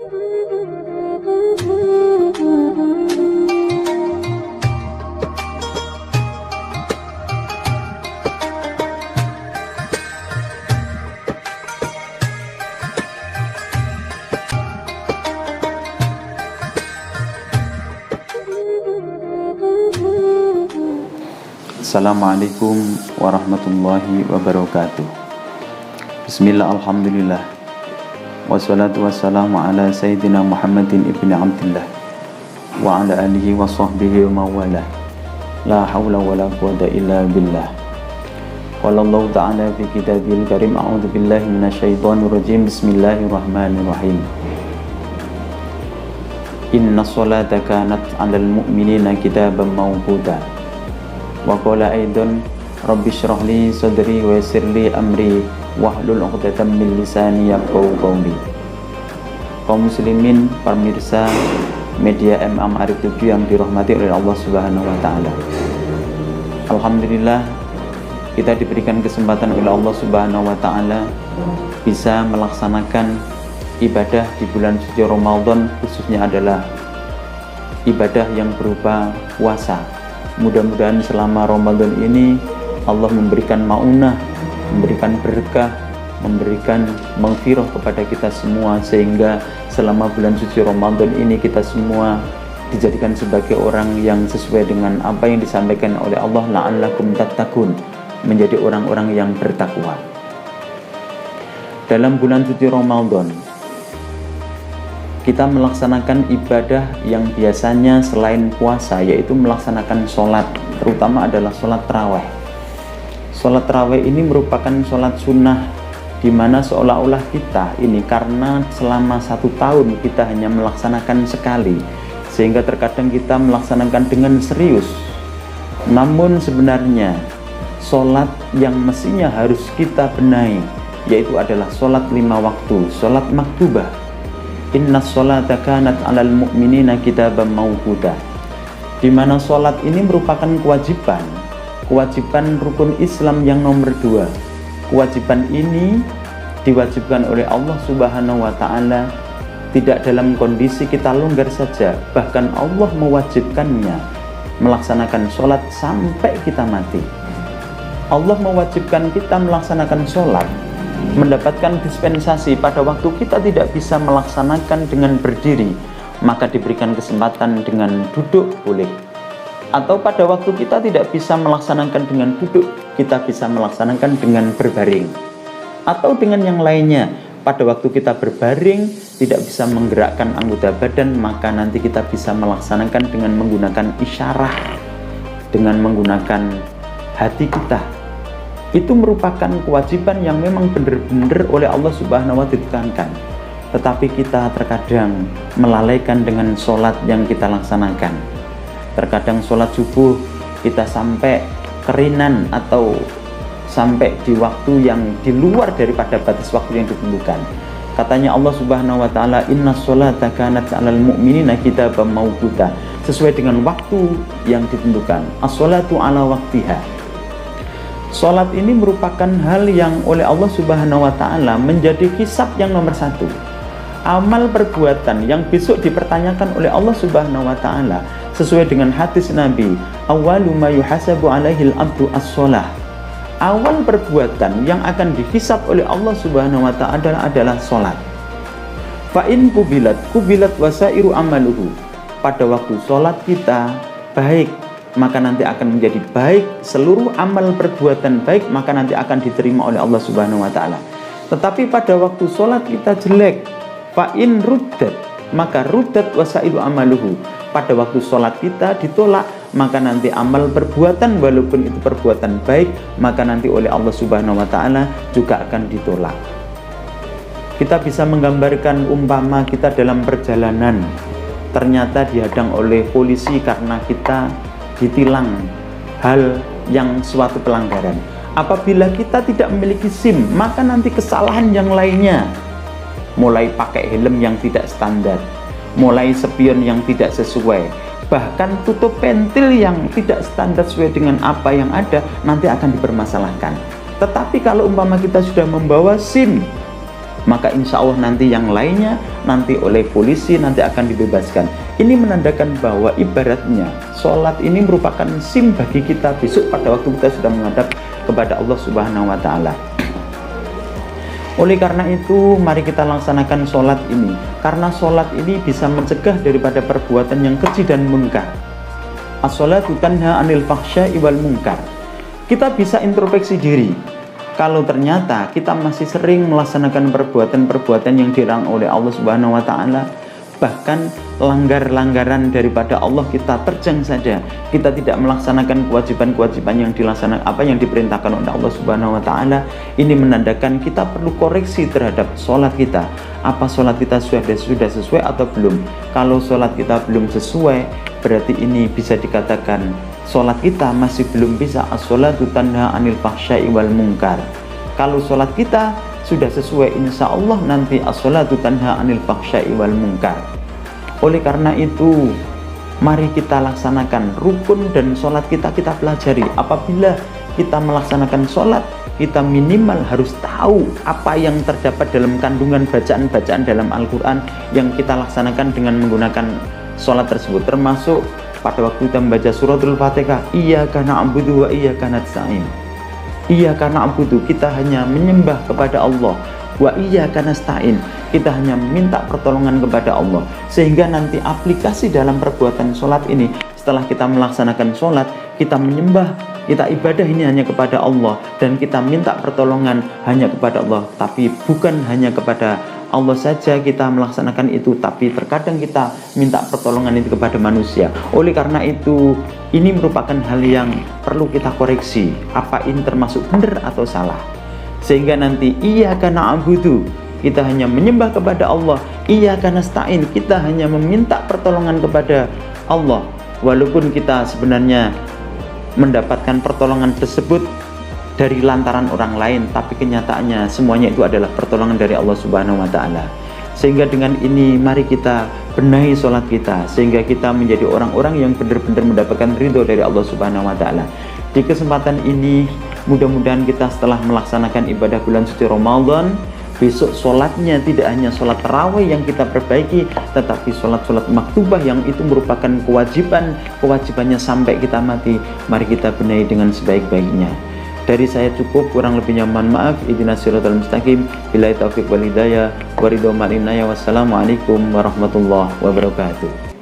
Assalamualaikum warahmatullahi wabarakatuh. Bismillah, alhamdulillah, wassalatu wassalamu ala sayyidina Muhammadin ibni Abdillah wa ala alihi wa sahbihi wa mawalah. La hawla wa la quwata illa billah. Qala Allah ta'ala fi kitabil karim, a'udzu billahi minasyaitonir rajim. Bismillahirrahmanirrahim. Inna sholata kanat 'alal mu'minina kitaban mawquta. Wa qala aidan rabbi shrah li sadri wa yassir li amri wahlul 'uqdatam min lisani yafqahu qawli. Kaum muslimin, pemirsa media MM Arif 7 yang dirahmati oleh Allah Subhanahu wa taala. Alhamdulillah, kita diberikan kesempatan oleh Allah Subhanahu wa taala bisa melaksanakan ibadah di bulan suci Ramadan, khususnya adalah ibadah yang berupa puasa. Mudah-mudahan selama Ramadan ini Allah memberikan maunah, memberikan berkah, memberikan maghfirah kepada kita semua, sehingga selama bulan suci Ramadan ini kita semua dijadikan sebagai orang yang sesuai dengan apa yang disampaikan oleh Allah, la'allakum tattaqun, menjadi orang-orang yang bertakwa. Dalam bulan suci Ramadan kita melaksanakan ibadah yang biasanya selain puasa, yaitu melaksanakan sholat, terutama adalah sholat tarawih. Sholat tarawih ini merupakan sholat sunnah, di mana seolah-olah kita ini karena selama 1 tahun kita hanya melaksanakan sekali, sehingga terkadang kita melaksanakan dengan serius. Namun sebenarnya sholat yang mestinya harus kita benahi, yaitu adalah sholat 5 waktu, sholat maktubah. Inna sholata kanat 'alal mu'minina kitaban mawquta, di mana sholat ini merupakan kewajiban rukun Islam yang nomor 2. Kewajiban ini diwajibkan oleh Allah Subhanahu wa taala, tidak dalam kondisi kita longgar saja, bahkan Allah mewajibkannya melaksanakan sholat sampai kita mati. Allah mewajibkan kita melaksanakan sholat, mendapatkan dispensasi pada waktu kita tidak bisa melaksanakan dengan berdiri, maka diberikan kesempatan dengan duduk boleh. Atau pada waktu kita tidak bisa melaksanakan dengan duduk, kita bisa melaksanakan dengan berbaring. Atau dengan yang lainnya, pada waktu kita berbaring tidak bisa menggerakkan anggota badan, maka nanti kita bisa melaksanakan dengan menggunakan isyarat, dengan menggunakan hati kita. Itu merupakan kewajiban yang memang benar-benar oleh Allah Subhanahu wa ta'ala ditekankan. Tetapi kita terkadang melalaikan dengan sholat yang kita laksanakan. Terkadang sholat subuh kita sampai kerinan atau sampai di waktu yang di luar daripada batas waktu yang ditentukan. Katanya Allah Subhanahu wa ta'ala, inna sholata kanat 'alal mu'minina kitaban mawquta, sesuai dengan waktu yang ditentukan. As-sholatu 'ala waqtiha. Sholat ini merupakan hal yang oleh Allah Subhanahu wa ta'ala menjadi hisab yang nomor 1. Amal perbuatan yang besok dipertanyakan oleh Allah Subhanahu wa ta'ala sesuai dengan hadis Nabi, awwalu ma yuhasabu alaihil abdu as-sholah. Awal perbuatan yang akan dihisab oleh Allah Subhanahu wa ta'ala adalah sholat. Fa'in kubilat wasairu amaluhu. Pada waktu sholat kita baik, maka nanti akan menjadi baik, seluruh amal perbuatan baik maka nanti akan diterima oleh Allah Subhanahu wa ta'ala. Tetapi pada waktu sholat kita jelek, fa'in ruddat, maka ruddat wasailu amaluhu. Pada waktu sholat kita ditolak, maka nanti amal perbuatan walaupun itu perbuatan baik, maka nanti oleh Allah Subhanahu wa ta'ala juga akan ditolak. Kita bisa menggambarkan umpama kita dalam perjalanan, ternyata dihadang oleh polisi karena kita ditilang hal yang suatu pelanggaran. Apabila kita tidak memiliki SIM, maka nanti kesalahan yang lainnya, mulai pakai helm yang tidak standar, mulai spion yang tidak sesuai, bahkan tutup pentil yang tidak standar sesuai dengan apa yang ada, nanti akan dipermasalahkan. Tetapi kalau umpama kita sudah membawa SIM maka insya Allah nanti yang lainnya nanti oleh polisi nanti akan dibebaskan. Ini menandakan bahwa ibaratnya sholat ini merupakan SIM bagi kita besok pada waktu kita sudah menghadap kepada Allah Subhanahu wa Ta'ala. Oleh karena itu, mari kita laksanakan sholat ini, karena sholat ini bisa mencegah daripada perbuatan yang keji dan munkar. As-sholatu tanha anil fahsya'i wal munkar. Kita bisa introspeksi diri. Kalau ternyata kita masih sering melaksanakan perbuatan-perbuatan yang dilarang oleh Allah Subhanahu wa Ta'ala, bahkan langgaran daripada Allah kita terjang saja, kita tidak melaksanakan kewajiban-kewajiban yang yang diperintahkan oleh Allah Subhanahu wa Ta'ala, ini menandakan kita perlu koreksi terhadap sholat kita. Apa sholat kita sudah sesuai atau belum? Kalau sholat kita belum sesuai, berarti ini bisa dikatakan sholat kita masih belum bisa as-sholatu tanha anil fahsya'i wal munkar. Kalau sholat kita sudah sesuai, insya Allah nanti as-sholatu tanha anil fahsya'i wal munkar. Oleh karena itu, mari kita laksanakan rukun dan sholat kita pelajari. Apabila kita melaksanakan sholat, kita minimal harus tahu apa yang terdapat dalam kandungan bacaan-bacaan dalam Al-Quran yang kita laksanakan dengan menggunakan sholat tersebut, termasuk pada waktu kita membaca suratul Fatihah, iyyaka na'budu wa iyyaka nasta'in. Iyyaka na'budu, kita hanya menyembah kepada Allah, wa iyyaka nasta'in, kita hanya minta pertolongan kepada Allah. Sehingga nanti aplikasi dalam perbuatan sholat ini, setelah kita melaksanakan sholat, kita menyembah, kita ibadah ini hanya kepada Allah, dan kita minta pertolongan hanya kepada Allah. Tapi bukan hanya kepada Allah saja kita melaksanakan itu, tapi terkadang kita minta pertolongan itu kepada manusia. Oleh karena itu, ini merupakan hal yang perlu kita koreksi, apa ini termasuk benar atau salah. Sehingga nanti iyyaka na'budu, kita hanya menyembah kepada Allah, iyyaka nasta'in, kita hanya meminta pertolongan kepada Allah. Walaupun kita sebenarnya mendapatkan pertolongan tersebut dari lantaran orang lain, tapi kenyataannya semuanya itu adalah pertolongan dari Allah Subhanahu wa Ta'ala. Sehingga dengan ini mari kita benahi sholat kita, sehingga kita menjadi orang-orang yang benar-benar mendapatkan ridho dari Allah Subhanahu wa Ta'ala. Di kesempatan ini, mudah-mudahan kita setelah melaksanakan ibadah bulan suci Ramadan, besok sholatnya tidak hanya sholat tarawih yang kita perbaiki, tetapi sholat-sholat maktubah yang itu merupakan kewajibannya sampai kita mati. Mari kita benahi dengan sebaik-baiknya. Dari saya cukup, kurang lebihnya mohon maaf. Ihdinas siratal mustaqim. Billahi taufiq wal hidayah. Waridho ma'al inayah. Wassalamualaikum warahmatullahi wabarakatuh.